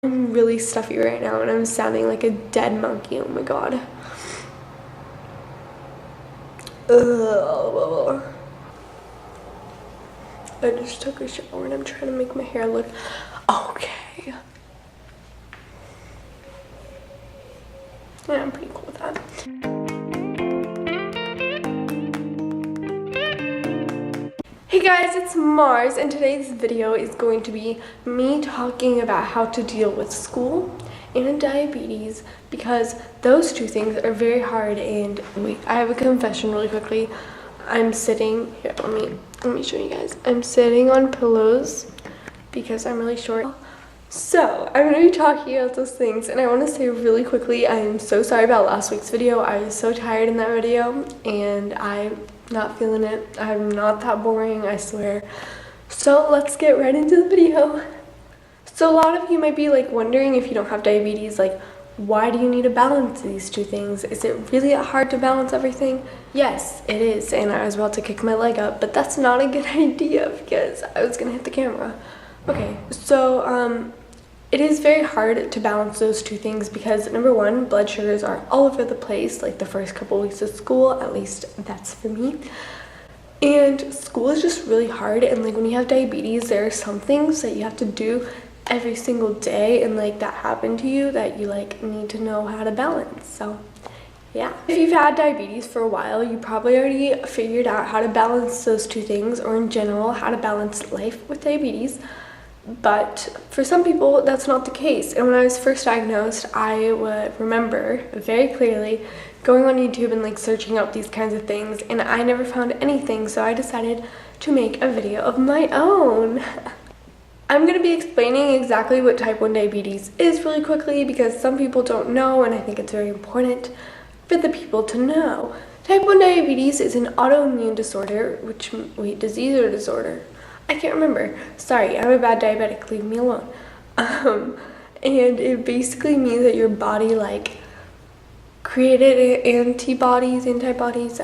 I'm really stuffy right now and I'm sounding like a dead monkey. Oh my god. Ugh. I just took a shower and I'm trying to make my hair look okay. Yeah, I'm pretty cool with that. Hey guys, it's Mars, and today's video is going to be me talking about how to deal with school and diabetes, because those two things are very hard. And wait, I have a confession really quickly. I'm sitting here, let me show you guys. I'm sitting on pillows because I'm really short. So I'm going to be talking about those things, and I want to say really quickly, I'm so sorry about last week's video. I was so tired in that video and I'm not feeling it. I'm not that boring, I swear. So let's get right into the video. So a lot of you might be like wondering, if you don't have diabetes, like, why do you need to balance these two things? Is it really hard to balance everything? Yes, it is, and I was about to kick my leg up, but that's not a good idea because I was gonna hit the camera. Okay, so it is very hard to balance those two things because, number one, blood sugars are all over the place, like the first couple weeks of school, at least that's for me. And school is just really hard, and like when you have diabetes, there are some things that you have to do every single day, and like that happened to you, that you like need to know how to balance. So yeah, if you've had diabetes for a while, you probably already figured out how to balance those two things, or in general how to balance life with diabetes. But for some people, that's not the case. And when I was first diagnosed, I would remember very clearly going on YouTube and like searching up these kinds of things, and I never found anything, so I decided to make a video of my own. I'm going to be explaining exactly what type 1 diabetes is really quickly, because some people don't know, and I think it's very important for the people to know. Type 1 diabetes is an autoimmune disorder, disease or disorder? I can't remember. Sorry, I'm a bad diabetic. Leave me alone. And it basically means that your body like created antibodies, I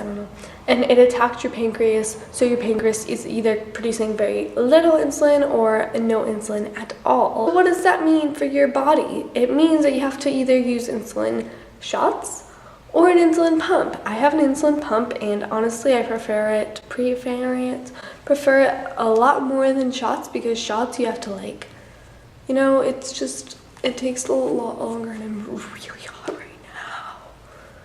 don't know, and it attacked your pancreas. So your pancreas is either producing very little insulin or no insulin at all. What does that mean for your body? It means that you have to either use insulin shots or an insulin pump. I have an insulin pump, and honestly I prefer it a lot more than shots, because shots you have to like, you know, it takes a lot longer, and I'm really hot right now.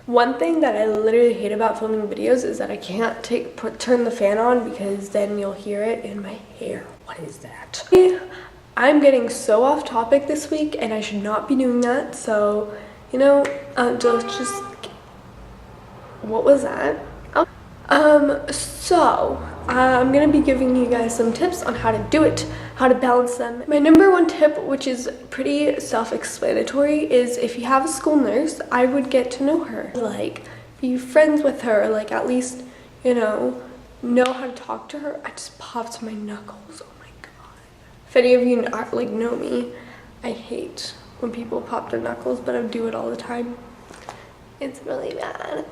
One thing that I literally hate about filming videos is that I can't turn the fan on, because then you'll hear it in my hair. What is that? I'm getting so off topic this week, and I should not be doing that. So, you know, just what was that? So I'm gonna be giving you guys some tips on how to do it, how to balance them. My number one tip, which is pretty self-explanatory, is if you have a school nurse, I would get to know her, like be friends with her, like at least, you know how to talk to her. I just popped my knuckles. Oh my god. If any of you like know me, I hate when people pop their knuckles, but I do it all the time. It's really bad.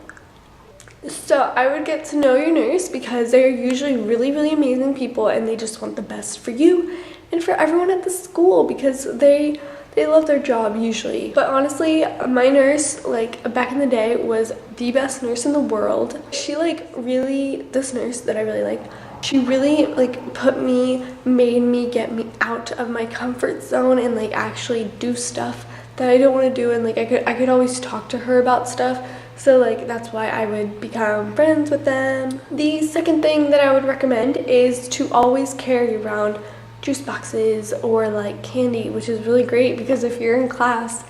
So I would get to know your nurse, because they're usually really, really amazing people, and they just want the best for you and for everyone at the school, because they love their job usually. But honestly, my nurse, like back in the day, was the best nurse in the world. She this nurse that I really liked, she really like made me get me out of my comfort zone and like actually do stuff that I don't want to do, and like I could always talk to her about stuff. So like that's why I would become friends with them. The second thing that I would recommend is to always carry around juice boxes or like candy, which is really great, because if you're in class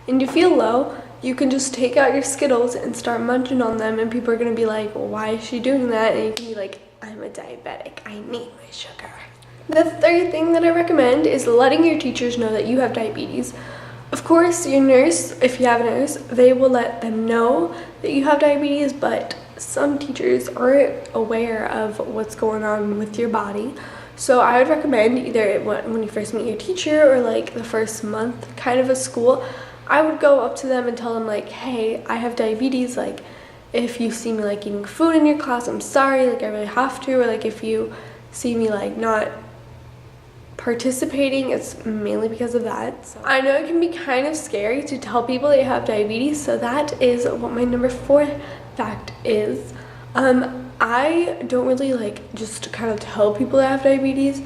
and you feel low, you can just take out your Skittles and start munching on them, and people are gonna be like, well, why is she doing that? And you can be like, I'm a diabetic, I need my sugar. The third thing that I recommend is letting your teachers know that you have diabetes. Of course, your nurse, if you have a nurse, they will let them know that you have diabetes, but some teachers aren't aware of what's going on with your body. So I would recommend either when you first meet your teacher, or like the first month kind of a school, I would go up to them and tell them like, hey, I have diabetes. Like, if you see me like eating food in your class, I'm sorry, like I really have to. Or like if you see me like not participating, it's mainly because of that. So I know it can be kind of scary to tell people they have diabetes, so that is what my number 4 fact is. I don't really like just kind of tell people I have diabetes,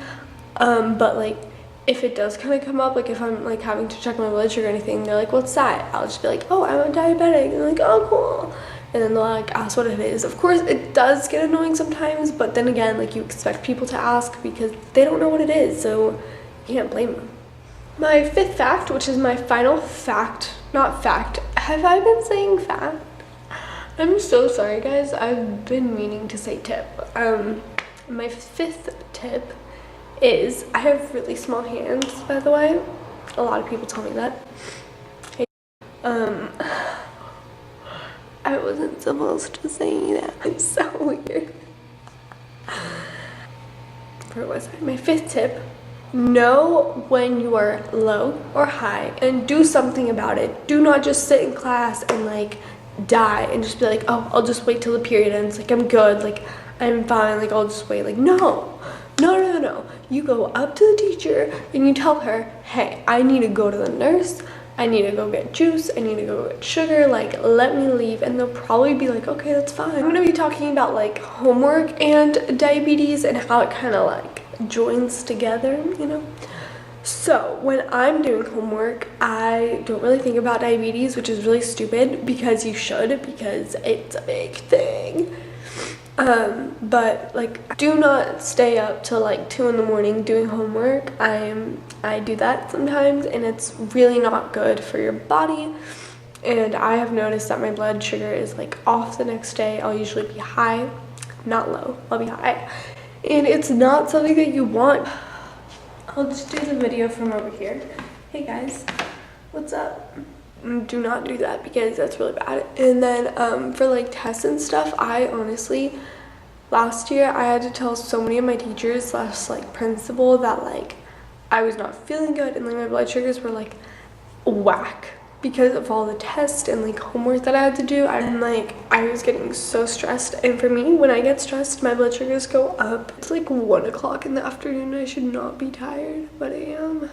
but like if it does kind of come up, like if I'm like having to check my blood sugar or anything, they're like, what's that? I'll just be like, oh, I'm a diabetic, and they're like, oh, cool. And then they'll like ask what it is. Of course it does get annoying sometimes, but then again, like you expect people to ask because they don't know what it is, so you can't blame them. My 5th fact, which is my final fact, not fact. Have I been saying fact? I'm so sorry guys, I've been meaning to say tip. My 5th tip is I have really small hands, by the way. A lot of people tell me that. I wasn't supposed to say that. It's so weird. Where was I? My 5th tip. Know when you are low or high and do something about it. Do not just sit in class and like die and just be like, oh, I'll just wait till the period ends, like I'm good, like I'm fine, like I'll just wait. Like no. You go up to the teacher and you tell her, hey, I need to go to the nurse, I need to go get juice, I need to go get sugar, like let me leave. And they'll probably be like, okay, that's fine. I'm gonna be talking about like homework and diabetes and how it kind of like joins together, you know. So when I'm doing homework, I don't really think about diabetes, which is really stupid because you should, because it's a big thing. But like do not stay up till like 2 in the morning doing homework. I do that sometimes and it's really not good for your body. And I have noticed that my blood sugar is like off the next day. I'll usually be high, not low, I'll be high. And it's not something that you want. I'll just do the video from over here. Hey guys, what's up? Do not do that because that's really bad. And then for like tests and stuff, I honestly, last year I had to tell so many of my teachers / like principal that like I was not feeling good and like my blood sugars were like whack because of all the tests and like homework that I had to do. I'm like, I was getting so stressed, and for me, when I get stressed, my blood sugars go up. It's like 1 o'clock in the afternoon. I should not be tired, but I am.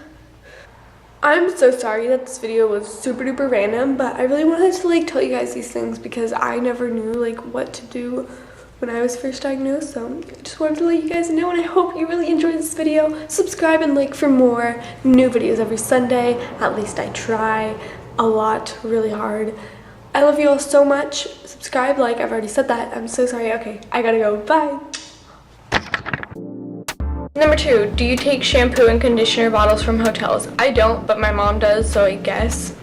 I'm so sorry that this video was super duper random, but I really wanted to like tell you guys these things because I never knew like what to do when I was first diagnosed. So I just wanted to let you guys know, and I hope you really enjoyed this video. Subscribe and like for more new videos every Sunday. At least I try a lot, really hard. I love you all so much. Subscribe, like, I've already said that. I'm so sorry. Okay, I gotta go. Bye. Number 2, do you take shampoo and conditioner bottles from hotels? I don't, but my mom does, so I guess.